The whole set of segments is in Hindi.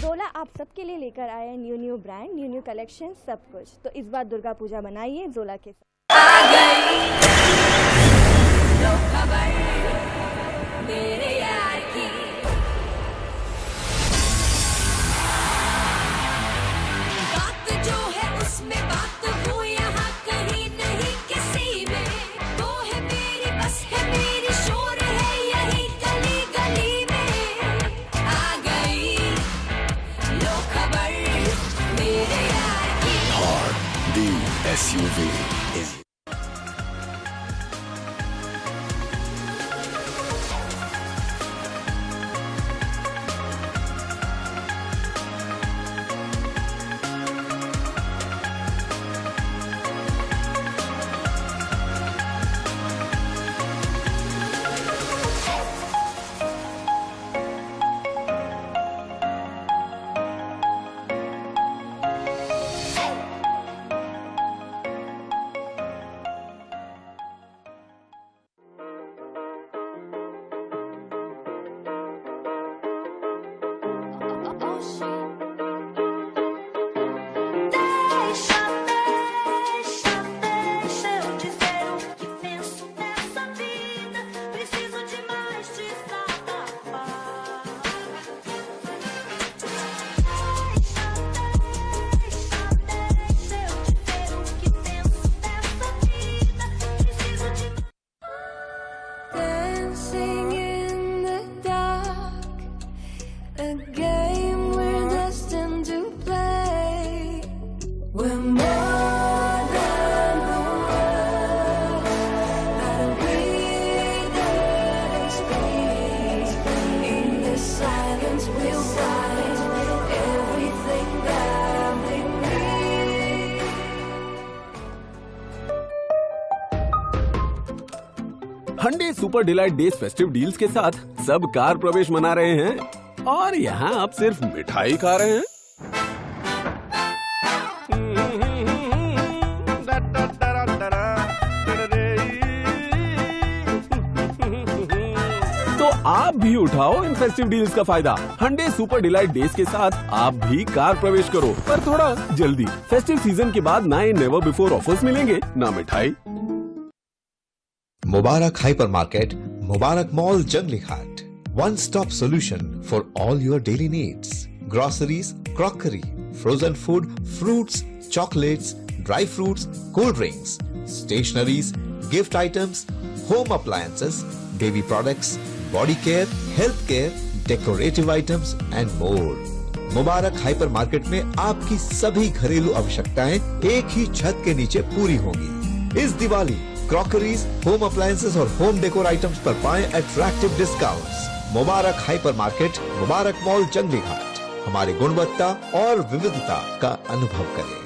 जोला आप सबके लिए लेकर आए हैं न्यू ब्रांड, न्यू कलेक्शन, सब कुछ। तो इस बार दुर्गा पूजा मनाइए जोला के साथ। मेरे यार की बात जो है उसमें बात हो यहाँ कहीं नहीं किसी में। वो है मेरी बस है मेरी शोर है यही गली गली में। आ गई लो खबर मेरे यार की। Thar, the SUV is Hyundai super delight days festive deals के साथ सब कार प्रवेश मना रहे हैं और यहाँ आप सिर्फ मिठाई खा रहे हैं। तो आप भी उठाओ इन फेस्टिव डील्स का फायदा। Hyundai सुपर डिलाइट डेज के साथ आप भी कार प्रवेश करो, पर थोड़ा जल्दी। फेस्टिव सीजन के बाद नए नेवर बिफोर ऑफर्स मिलेंगे, ना मिठाई। Mubarak Hypermarket, Mubarak Mall, Jungli Ghat. One-stop solution for all your daily needs. Groceries, crockery, frozen food, fruits, chocolates, dry fruits, cool drinks, stationeries, gift items, home appliances, baby products, body care, health care, decorative items and more. Mubarak Hypermarket में आपकी सभी घरेलू आवश्यकताएं एक ही छत के नीचे पूरी होंगी। इस दिवाली क्रॉकरीज, होम अप्लायंसेस और होम डेकोर आइटम्स पर पाएं अट्रैक्टिव डिस्काउंट्स। मुबारक हाइपर मार्केट, मुबारक मॉल, जंगली घाट। हमारी गुणवत्ता और विविधता का अनुभव करें।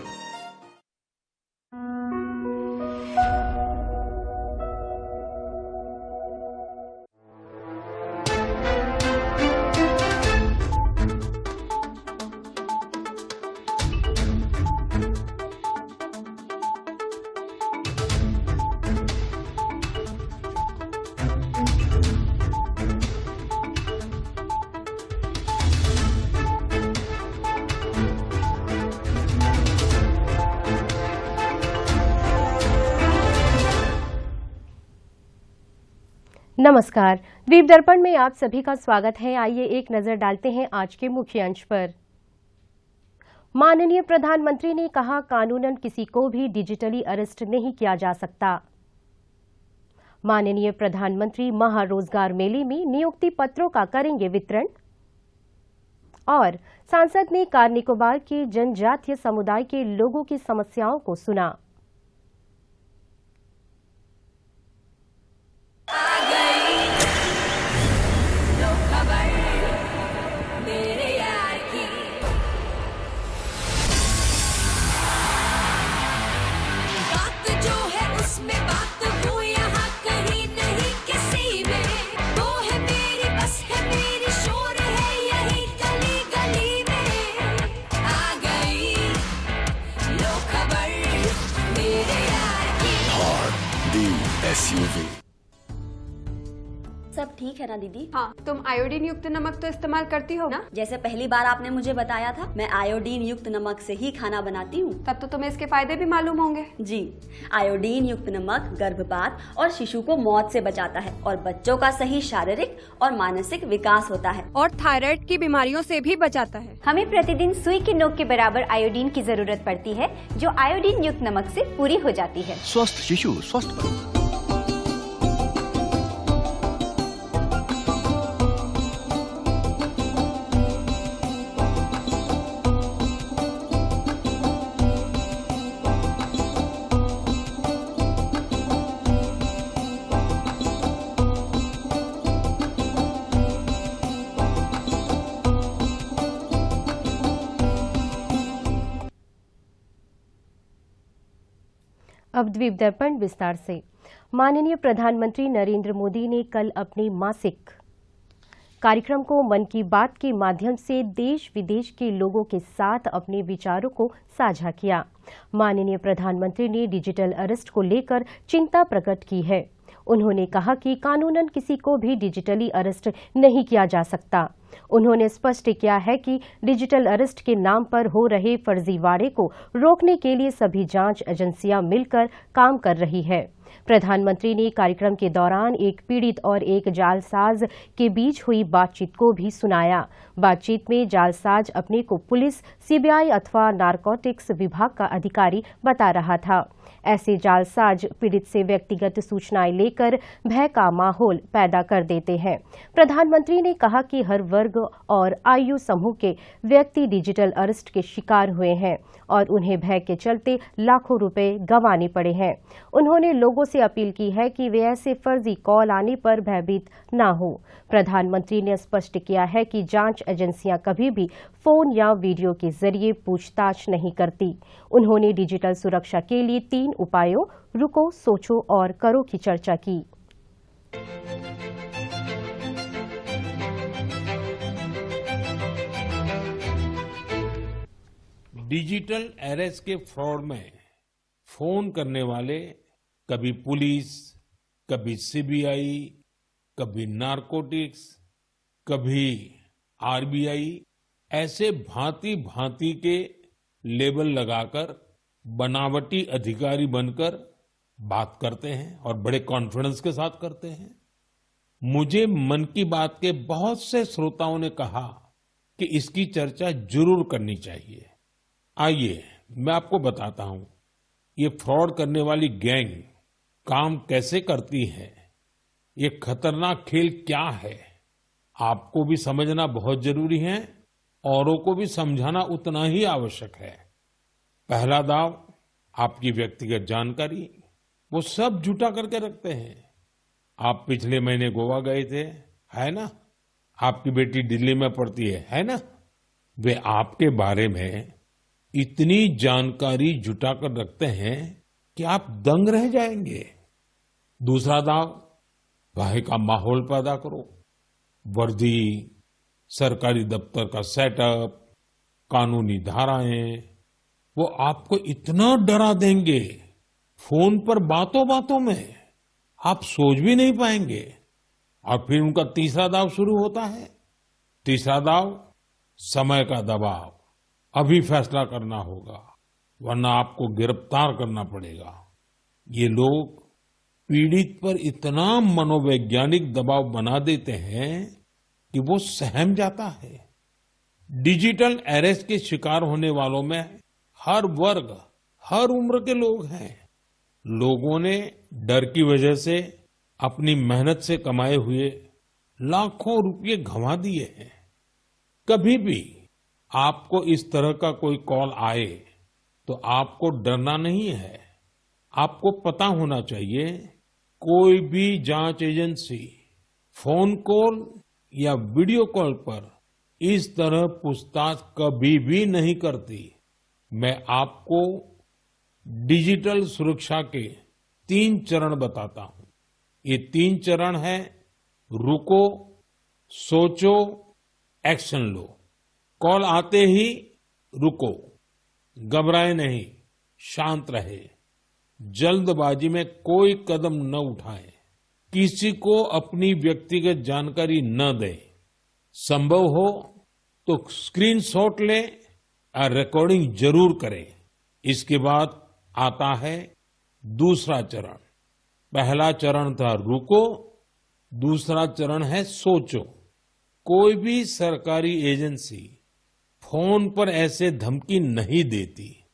नमस्कार, द्वीप दर्पण में आप सभी का स्वागत है। आइए एक नजर डालते हैं आज के मुख्य अंश पर। माननीय प्रधानमंत्री ने कहा, कानूनन किसी को भी डिजिटली अरेस्ट नहीं किया जा सकता। माननीय प्रधानमंत्री महा रोजगार मेले में नियुक्ति पत्रों का करेंगे वितरण। और सांसद ने कार निकोबार के जनजातीय समुदाय के लोगों की समस्याओं को सुना। सब ठीक है ना दीदी? हाँ, तुम आयोडीन युक्त नमक तो इस्तेमाल करती हो ना? जैसे पहली बार आपने मुझे बताया था, मैं आयोडीन युक्त नमक से ही खाना बनाती हूँ। तब तो तुम्हें इसके फायदे भी मालूम होंगे। जी, आयोडीन युक्त नमक गर्भपात और शिशु को मौत से बचाता है और बच्चों का सही शारीरिक और मानसिक विकास होता है और थायराइड की बीमारियों से भी बचाता है। हमें प्रतिदिन सुई की नोक के बराबर आयोडीन की जरूरत पड़ती है, जो आयोडीन युक्त नमक से पूरी हो जाती है। स्वस्थ शिशु स्वस्थ परिवार। अब द्वीप दर्पण विस्तार से। माननीय प्रधानमंत्री नरेंद्र मोदी ने कल अपने मासिक कार्यक्रम को मन की बात के माध्यम से देश विदेश के लोगों के साथ अपने विचारों को साझा किया। माननीय प्रधानमंत्री ने डिजिटल अरेस्ट को लेकर चिंता प्रकट की है। उन्होंने कहा कि कानूनन किसी को भी डिजिटली अरेस्ट नहीं किया जा सकता। उन्होंने स्पष्ट किया है कि डिजिटल अरेस्ट के नाम पर हो रहे फर्जीवाड़े को रोकने के लिए सभी जांच एजेंसियां मिलकर काम कर रही है। प्रधानमंत्री ने कार्यक्रम के दौरान एक पीड़ित और एक जालसाज के बीच हुई बातचीत को भी सुनाया। बातचीत में जालसाज अपने को पुलिस, सीबीआई अथवा नारकोटिक्स विभाग का अधिकारी बता रहा था। ऐसे जालसाज पीड़ित से व्यक्तिगत सूचनाएं लेकर भय का माहौल पैदा कर देते हैं। प्रधानमंत्री ने कहा कि हर वर्ग और आयु समूह के व्यक्ति डिजिटल अरेस्ट के शिकार हुए हैं और उन्हें भय के चलते लाखों रुपए गंवाने पड़े हैं। उन्होंने लोगों से अपील की है कि वे ऐसे फर्जी कॉल आने पर भयभीत न हो। प्रधानमंत्री ने स्पष्ट किया है कि जांच एजेंसियां कभी भी फोन या वीडियो के जरिए पूछताछ नहीं करती। उन्होंने डिजिटल सुरक्षा के लिए 3 उपायों रुको, सोचो और करो की चर्चा की। डिजिटल अरेस्ट के फ्रॉड में फोन करने वाले कभी पुलिस, कभी सीबीआई, कभी नारकोटिक्स, कभी आरबीआई, ऐसे भांति भांति के लेबल लगाकर बनावटी अधिकारी बनकर बात करते हैं और बड़े कॉन्फिडेंस के साथ करते हैं। मुझे मन की बात के बहुत से श्रोताओं ने कहा कि इसकी चर्चा जरूर करनी चाहिए। आइए मैं आपको बताता हूं ये फ्रॉड करने वाली गैंग काम कैसे करती है, ये खतरनाक खेल क्या है। आपको भी समझना बहुत जरूरी है, औरों को भी समझाना उतना ही आवश्यक है। पहला दाव आपकी व्यक्तिगत जानकारी, वो सब जुटा करके रखते हैं। आप पिछले महीने गोवा गए थे, है ना? आपकी बेटी दिल्ली में पढ़ती है ना? वे आपके बारे में इतनी जानकारी जुटा कर रखते हैं कि आप दंग रह जाएंगे। दूसरा दाव, भय का माहौल पैदा करो। वर्दी, सरकारी दफ्तर का सेटअप, कानूनी धाराएं, वो आपको इतना डरा देंगे फोन पर बातों बातों में आप सोच भी नहीं पाएंगे। और फिर उनका तीसरा दाव शुरू होता है। तीसरा दाव, समय का दबाव। अभी फैसला करना होगा वरना आपको गिरफ्तार करना पड़ेगा। ये लोग पीड़ित पर इतना मनोवैज्ञानिक दबाव बना देते हैं कि वो सहम जाता है। डिजिटल अरेस्ट के शिकार होने वालों में हर वर्ग, हर उम्र के लोग हैं। लोगों ने डर की वजह से अपनी मेहनत से कमाए हुए लाखों रुपए गंवा दिए हैं। कभी भी आपको इस तरह का कोई कॉल आए तो आपको डरना नहीं है। आपको पता होना चाहिए कोई भी जांच एजेंसी फोन कॉल या वीडियो कॉल पर इस तरह पूछताछ कभी भी नहीं करती। मैं आपको डिजिटल सुरक्षा के 3 चरण बताता हूं। ये 3 चरण है रुको, सोचो, एक्शन लो। कॉल आते ही रुको, घबराए नहीं, शांत रहे, जल्दबाजी में कोई कदम न उठाएं। किसी को अपनी व्यक्तिगत जानकारी न दें। संभव हो तो स्क्रीनशॉट ले और रिकॉर्डिंग जरूर करें। इसके बाद आता है दूसरा चरण। पहला चरण था रुको, दूसरा चरण है सोचो। कोई भी सरकारी एजेंसी फोन पर ऐसे धमकी नहीं देती,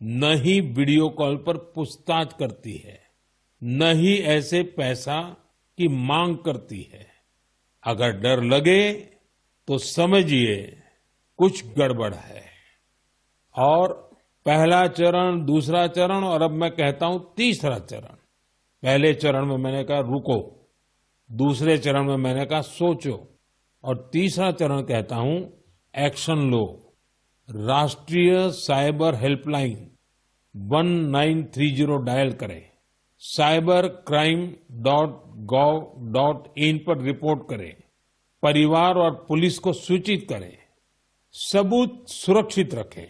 न ही वीडियो कॉल पर पूछताछ करती है, न ही ऐसे पैसा की मांग करती है। अगर डर लगे तो समझिए कुछ गड़बड़ है। और पहला चरण, दूसरा चरण और अब मैं कहता हूं तीसरा चरण। पहले चरण में मैंने कहा रुको, दूसरे चरण में मैंने कहा सोचो और तीसरा चरण कहता हूं एक्शन लो। राष्ट्रीय साइबर हेल्पलाइन 1930 डायल करें, cybercrime.gov.in पर रिपोर्ट करें, परिवार और पुलिस को सूचित करें, सबूत सुरक्षित रखें।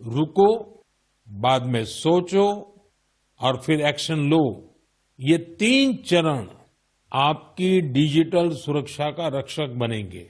रुको, बाद में सोचो और फिर एक्शन लो। ये 3 चरण आपकी डिजिटल सुरक्षा का रक्षक बनेंगे।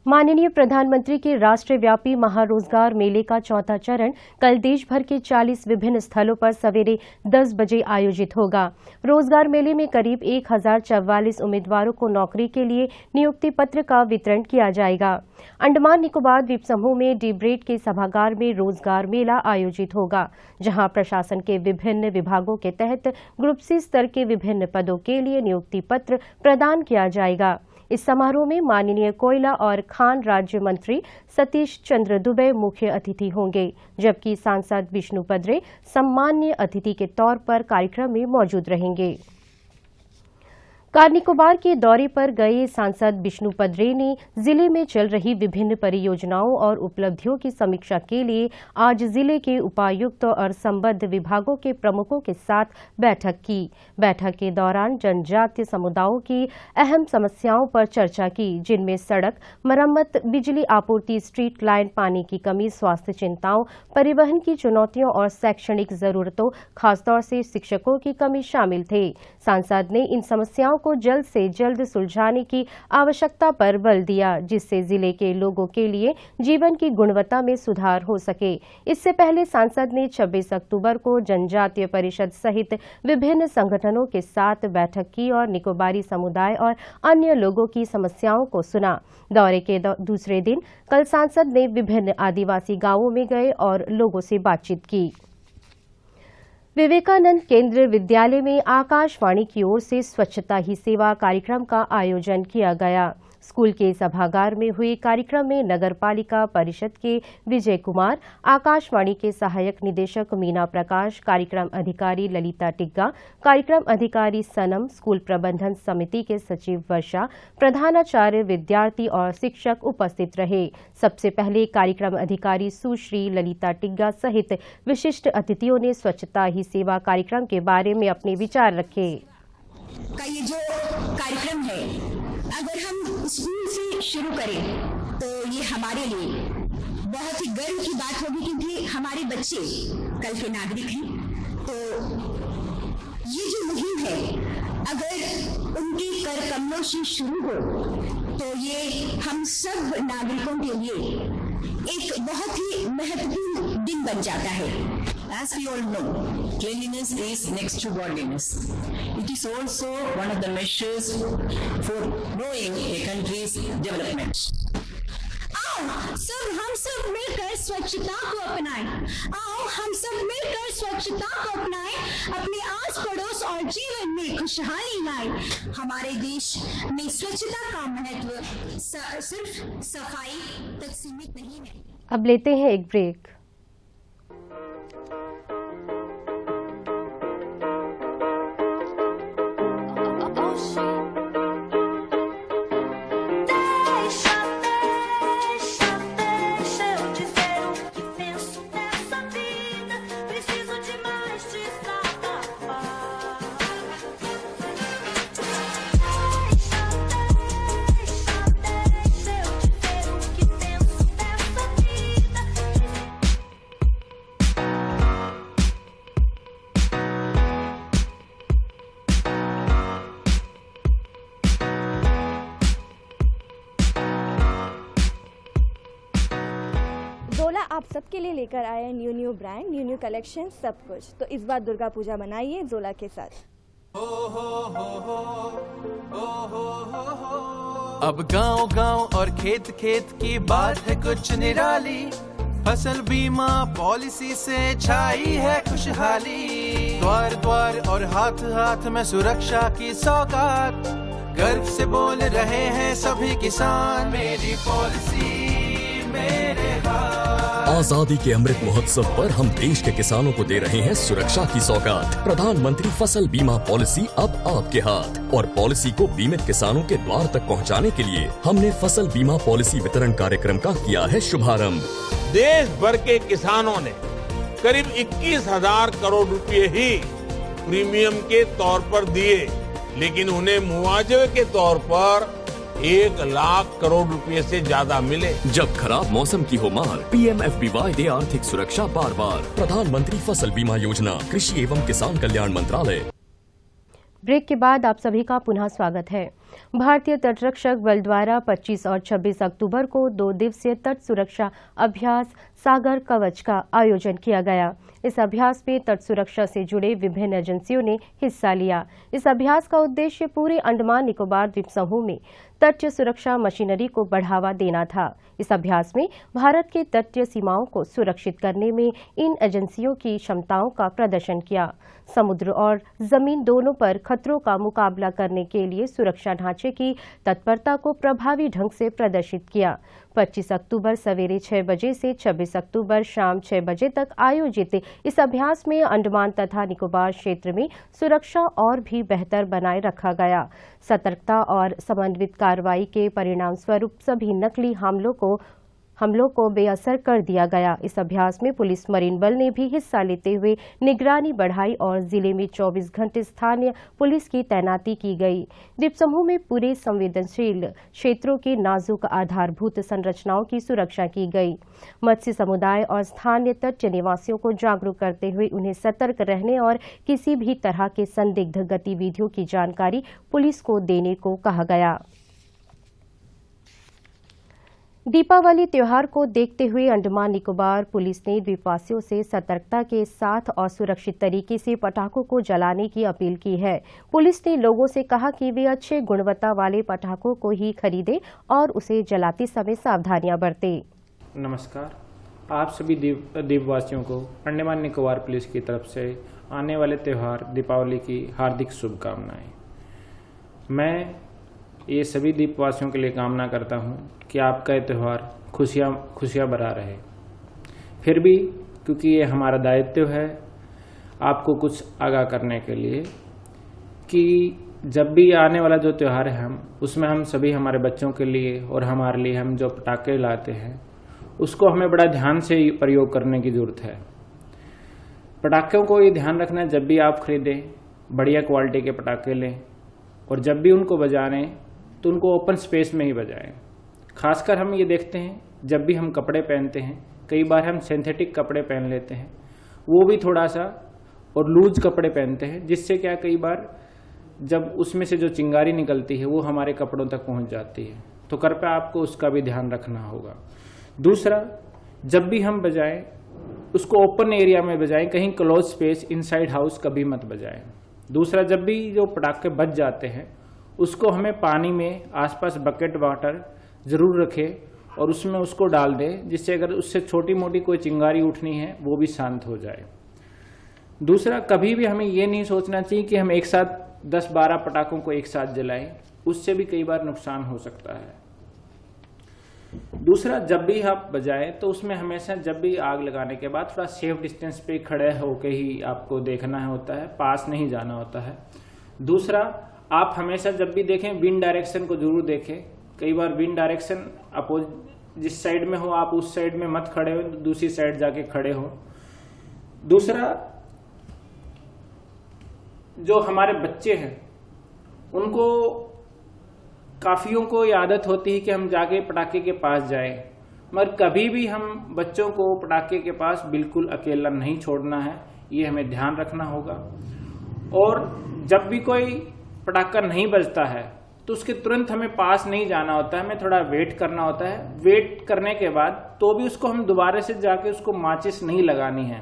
माननीय प्रधानमंत्री के राष्ट्रव्यापी महारोजगार मेले का चौथा चरण कल देश भर के 40 विभिन्न स्थलों पर सवेरे 10 बजे आयोजित होगा। रोजगार मेले में करीब 1044 उम्मीदवारों को नौकरी के लिए नियुक्ति पत्र का वितरण किया जाएगा। अंडमान निकोबार द्वीप समूह में डीब्रेट के सभागार में रोजगार मेला आयोजित होगा, जहां प्रशासन के विभिन्न विभागों के तहत ग्रुप सी स्तर के विभिन्न पदों के लिए नियुक्ति पत्र प्रदान किया जाएगा। इस समारोह में माननीय कोयला और खान राज्य मंत्री सतीश चंद्र दुबे मुख्य अतिथि होंगे, जबकि सांसद विष्णु पदरे सम्मान्य अतिथि के तौर पर कार्यक्रम में मौजूद रहेंगे। कार निकोबार के दौरे पर गए सांसद विष्णु पदरे ने जिले में चल रही विभिन्न परियोजनाओं और उपलब्धियों की समीक्षा के लिए आज जिले के उपायुक्त और संबद्ध विभागों के प्रमुखों के साथ बैठक की। बैठक के दौरान जनजातीय समुदायों की अहम समस्याओं पर चर्चा की, जिनमें सड़क मरम्मत, बिजली आपूर्ति, स्ट्रीट लाइन, पानी की कमी, स्वास्थ्य चिंताओं, परिवहन की चुनौतियों और शैक्षणिक जरूरतों, खासतौर से शिक्षकों की कमी शामिल थे। सांसद ने इन समस्याओं को जल्द से जल्द सुलझाने की आवश्यकता पर बल दिया, जिससे जिले के लोगों के लिए जीवन की गुणवत्ता में सुधार हो सके। इससे पहले सांसद ने 26 अक्टूबर को जनजातीय परिषद सहित विभिन्न संगठनों के साथ बैठक की और निकोबारी समुदाय और अन्य लोगों की समस्याओं को सुना। दौरे के दूसरे दिन कल सांसद ने विभिन्न आदिवासी गांवों में गए और लोगों से बातचीत की। विवेकानंद केंद्रीय विद्यालय में आकाशवाणी की ओर से स्वच्छता ही सेवा कार्यक्रम का आयोजन किया गया। स्कूल के सभागार में हुए कार्यक्रम में नगरपालिका परिषद के विजय कुमार, आकाशवाणी के सहायक निदेशक मीना प्रकाश, कार्यक्रम अधिकारी ललिता टिग्गा, कार्यक्रम अधिकारी सनम, स्कूल प्रबंधन समिति के सचिव वर्षा, प्रधानाचार्य, विद्यार्थी और शिक्षक उपस्थित रहे। सबसे पहले कार्यक्रम अधिकारी सुश्री ललिता टिग्गा सहित विशिष्ट अतिथियों ने स्वच्छता ही सेवा कार्यक्रम के बारे में अपने विचार रखे। का ये जो कार्यक्रम है, अगर हम स्कूल से शुरू करें तो ये हमारे लिए बहुत ही गर्व की बात होगी, क्योंकि हमारे बच्चे कल के नागरिक हैं। तो ये जो मुहिम है, अगर उनके कर कमलों से शुरू हो तो ये हम सब नागरिकों के लिए एक बहुत ही महत्वपूर्ण दिन बन जाता है। As we all know, cleanliness is next to godliness. It is also one of the measures for growing a country's development. आओ हम सब मिलकर स्वच्छता को अपनाएं। आओ हम सब मिलकर स्वच्छता को अपनाएं, अपने आस पड़ोस और जीवन में खुशहाली लाएं। हमारे देश में स्वच्छता का महत्व सिर्फ सफाई तक सीमित नहीं है। अब लेते हैं एक ब्रेक। आप सबके लिए लेकर आए हैं न्यू ब्रांड, न्यू कलेक्शन, सब कुछ। तो इस बार दुर्गा पूजा मनाइए जोला के साथ। अब गांव गांव और खेत खेत की बात है कुछ निराली, फसल बीमा पॉलिसी से छाई है खुशहाली। द्वार द्वार और हाथ हाथ में सुरक्षा की सौगात, गर्व से बोल रहे हैं सभी किसान, मेरी पॉलिसी मेरे हाथ। आजादी के अमृत महोत्सव पर हम देश के किसानों को दे रहे हैं सुरक्षा की सौगात। प्रधानमंत्री फसल बीमा पॉलिसी अब आपके हाथ, और पॉलिसी को बीमित किसानों के द्वार तक पहुंचाने के लिए हमने फसल बीमा पॉलिसी वितरण कार्यक्रम का किया है शुभारंभ। देश भर के किसानों ने करीब 21,000 करोड़ रुपए ही प्रीमियम के तौर पर दिए, लेकिन उन्हें मुआवजे के तौर पर 1 लाख करोड़ रुपए से ज्यादा मिले। जब खराब मौसम की हो मार, PMFBY दे आर्थिक सुरक्षा बार बार। प्रधानमंत्री फसल बीमा योजना, कृषि एवं किसान कल्याण मंत्रालय। ब्रेक के बाद आप सभी का पुनः स्वागत है। भारतीय तटरक्षक बल द्वारा 25 और 26 अक्टूबर को 2 दिवसीय तट सुरक्षा अभ्यास सागर कवच का आयोजन किया गया। इस अभ्यास में तट सुरक्षा से जुड़े विभिन्न एजेंसियों ने हिस्सा लिया। इस अभ्यास का उद्देश्य पूरे अंडमान निकोबार द्वीप समूह में तटीय सुरक्षा मशीनरी को बढ़ावा देना था। इस अभ्यास में भारत के तटीय सीमाओं को सुरक्षित करने में इन एजेंसियों की क्षमताओं का प्रदर्शन किया। समुद्र और जमीन दोनों पर खतरों का मुकाबला करने के लिए सुरक्षा ढांचे की तत्परता को प्रभावी ढंग से प्रदर्शित किया। 25 अक्टूबर सवेरे 6 बजे से 26 अक्टूबर शाम 6 बजे तक आयोजित इस अभ्यास में अंडमान तथा निकोबार क्षेत्र में सुरक्षा और भी बेहतर बनाए रखा गया। सतर्कता और समन्वित कार्रवाई के परिणाम स्वरूप सभी नकली हमलों को बेअसर कर दिया गया। इस अभ्यास में पुलिस मरीन बल ने भी हिस्सा लेते हुए निगरानी बढ़ाई और जिले में 24 घंटे स्थानीय पुलिस की तैनाती की गई। द्वीप समूह में पूरे संवेदनशील क्षेत्रों के नाजुक आधारभूत संरचनाओं की सुरक्षा की गई। मत्स्य समुदाय और स्थानीय तटीय निवासियों को जागरूक करते हुए उन्हें सतर्क रहने और किसी भी तरह के संदिग्ध गतिविधियों की जानकारी पुलिस को देने को कहा गया। दीपावली त्योहार को देखते हुए अंडमान निकोबार पुलिस ने द्वीपवासियों से सतर्कता के साथ और सुरक्षित तरीके से पटाखों को जलाने की अपील की है। पुलिस ने लोगों से कहा कि वे अच्छे गुणवत्ता वाले पटाखों को ही खरीदें और उसे जलाते समय सावधानियां बरतें। नमस्कार, आप सभी द्वीपवासियों को अंडमान निकोबार पुलिस की तरफ से आने वाले त्यौहार दीपावली की हार्दिक शुभकामनाएं। मैं ये सभी द्वीपवासियों के लिए कामना करता हूं कि आपका ये त्यौहार खुशियां भरा रहे। फिर भी क्योंकि ये हमारा दायित्व है आपको कुछ आगाह करने के लिए कि जब भी आने वाला जो त्यौहार है उसमें हम सभी हमारे बच्चों के लिए और हमारे लिए हम जो पटाखे लाते हैं उसको हमें बड़ा ध्यान से प्रयोग करने की जरूरत है। पटाखों को ये ध्यान रखना है, जब भी आप खरीदें बढ़िया क्वालिटी के पटाखे लें और जब भी उनको बजाएं तो उनको ओपन स्पेस में ही बजाएं। खासकर हम ये देखते हैं जब भी हम कपड़े पहनते हैं, कई बार हम सिंथेटिक कपड़े पहन लेते हैं, वो भी थोड़ा सा और लूज कपड़े पहनते हैं, जिससे क्या कई बार जब उसमें से जो चिंगारी निकलती है वो हमारे कपड़ों तक पहुंच जाती है। तो कृपया आपको उसका भी ध्यान रखना होगा। दूसरा, जब भी हम बजाएं उसको ओपन एरिया में बजाएं, कहीं क्लोज स्पेस इनसाइड हाउस कभी मत बजाएं। दूसरा, जब भी जो पटाखे बज जाते हैं उसको हमें पानी में आसपास बकेट वाटर जरूर रखें और उसमें उसको डाल दें, जिससे अगर उससे छोटी मोटी कोई चिंगारी उठनी है वो भी शांत हो जाए। दूसरा, कभी भी हमें ये नहीं सोचना चाहिए कि हम एक साथ 10-12 पटाखों को एक साथ जलाएं, उससे भी कई बार नुकसान हो सकता है। दूसरा, जब भी आप बजाएं तो उसमें हमेशा जब भी आग लगाने के बाद थोड़ा सेफ डिस्टेंस पे खड़े होकर ही आपको देखना होता है, पास नहीं जाना होता है। दूसरा, आप हमेशा जब भी देखें विंड डायरेक्शन को जरूर देखें। कई बार विंड डायरेक्शन जिस साइड में हो आप उस साइड में मत खड़े हो, दूसरी साइड जाके खड़े हो। दूसरा, जो हमारे बच्चे हैं उनको काफियों को ये आदत होती है कि हम जाके पटाखे के पास जाएं, मगर कभी भी हम बच्चों को पटाखे के पास बिल्कुल अकेला नहीं छोड़ना है, ये हमें ध्यान रखना होगा। और जब भी कोई पटाखा नहीं बजता है तो उसके तुरंत हमें पास नहीं जाना होता है, हमें थोड़ा वेट करना होता है। वेट करने के बाद तो भी उसको हम दोबारा से जाके उसको माचिस नहीं लगानी है,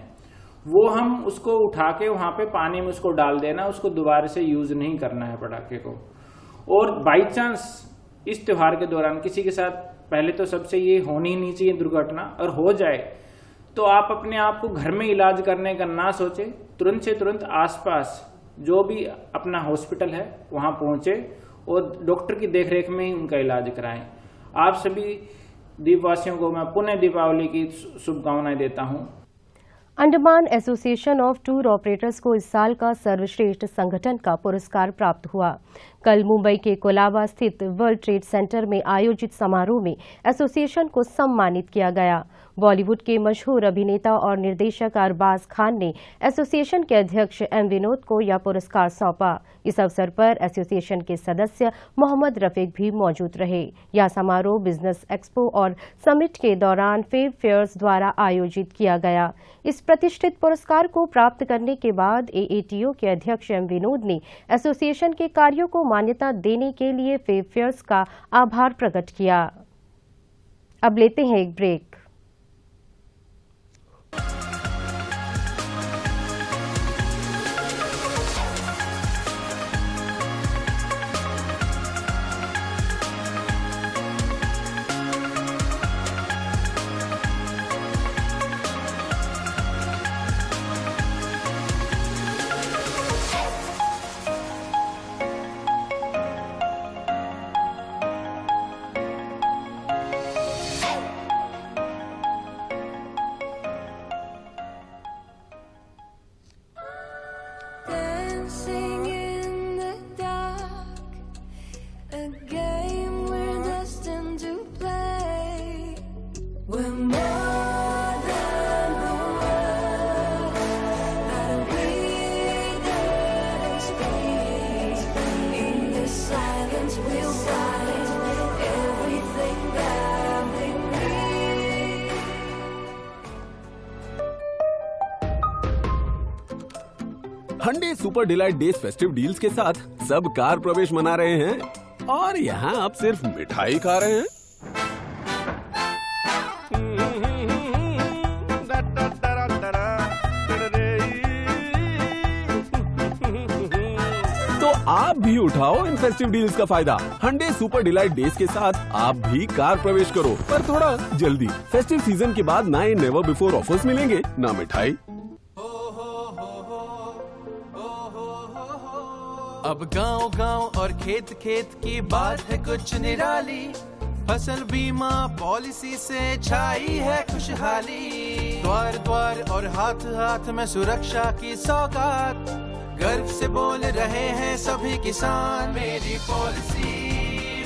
वो हम उसको उठा के वहां पे पानी में उसको डाल देना, उसको दोबारा से यूज नहीं करना है पटाखे को। और बाई चांस इस त्योहार के दौरान किसी के साथ, पहले तो सबसे ये होनी ही नहीं चाहिए दुर्घटना, और हो जाए तो आप अपने आप को घर में इलाज करने का ना सोचे, तुरंत से तुरंत आसपास जो भी अपना हॉस्पिटल है वहां पहुंचे और डॉक्टर की देखरेख में ही उनका इलाज कराएं। आप सभी द्वीपवासियों को मैं पुनः दीपावली की शुभकामनाएं देता हूं। Andaman association of tour operators को इस साल का सर्वश्रेष्ठ संगठन का पुरस्कार प्राप्त हुआ। कल मुंबई के कोलाबा स्थित वर्ल्ड ट्रेड सेंटर में आयोजित समारोह में एसोसिएशन को सम्मानित किया गया। बॉलीवुड के मशहूर अभिनेता और निर्देशक अरबाज खान ने एसोसिएशन के अध्यक्ष एम विनोद को यह पुरस्कार सौंपा। इस अवसर पर एसोसिएशन के सदस्य मोहम्मद रफीक भी मौजूद रहे। यह समारोह बिजनेस एक्सपो और समिट के दौरान फेब फेयर्स द्वारा आयोजित किया गया। इस प्रतिष्ठित पुरस्कार को प्राप्त करने के बाद एएटीओ के अध्यक्ष एम विनोद ने एसोसिएशन के कार्यों को मान्यता देने के लिए फेब फेयर्स का आभार प्रकट किया। अब लेते हैं एक break. Hyundai super delight days festive deals के साथ सब कार प्रवेश मना रहे हैं और यहाँ आप सिर्फ मिठाई खा रहे हैं। तो आप भी उठाओ इन फेस्टिव डील्स का फायदा। हंडे सुपर डिलाइट डेज के साथ आप भी कार प्रवेश करो, पर थोड़ा जल्दी। फेस्टिव सीजन के बाद नए नेवर बिफोर ऑफर्स मिलेंगे, ना मिठाई। अब गांव गांव और खेत खेत की बात है कुछ निराली। फसल बीमा पॉलिसी से छाई है खुशहाली। द्वार द्वार और हाथ हाथ में सुरक्षा की सौगात। गर्व से बोल रहे हैं सभी किसान, मेरी पॉलिसी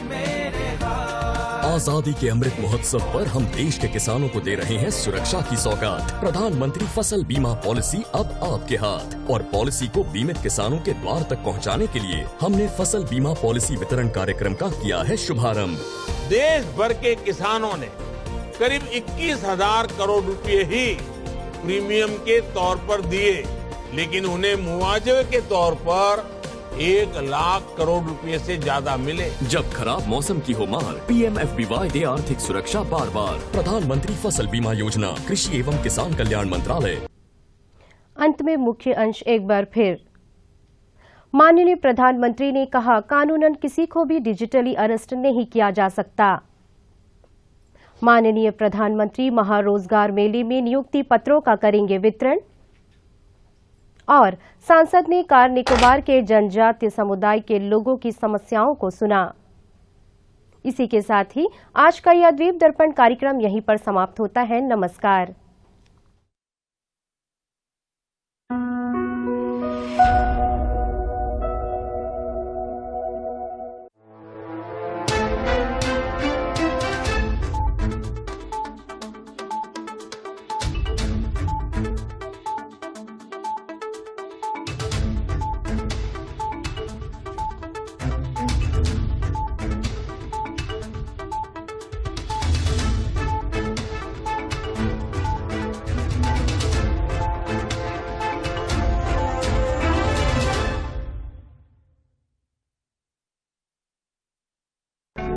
मेरे हाथ। आजादी के अमृत महोत्सव पर हम देश के किसानों को दे रहे हैं सुरक्षा की सौगात। प्रधानमंत्री फसल बीमा पॉलिसी अब आपके हाथ, और पॉलिसी को बीमित किसानों के द्वार तक पहुंचाने के लिए हमने फसल बीमा पॉलिसी वितरण कार्यक्रम का किया है शुभारंभ। देश भर के किसानों ने करीब 21,000 करोड़ रुपए ही प्रीमियम के तौर पर दिए, लेकिन उन्हें मुआवजे के तौर पर 1 लाख करोड़ रुपए से ज्यादा मिले। जब खराब मौसम की हो मार, पीएमएफबीवाई दे आर्थिक सुरक्षा बार बार। प्रधानमंत्री फसल बीमा योजना, कृषि एवं किसान कल्याण मंत्रालय। अंत में मुख्य अंश एक बार फिर। माननीय प्रधानमंत्री ने कहा, कानूनन किसी को भी डिजिटली अरेस्ट नहीं किया जा सकता। माननीय प्रधानमंत्री महारोजगार मेले में नियुक्ति पत्रों का करेंगे वितरण। और सांसद ने कार निकोबार के जनजातीय समुदाय के लोगों की समस्याओं को सुना। इसी के साथ ही आज का यह द्वीप दर्पण कार्यक्रम यहीं पर समाप्त होता है। नमस्कार।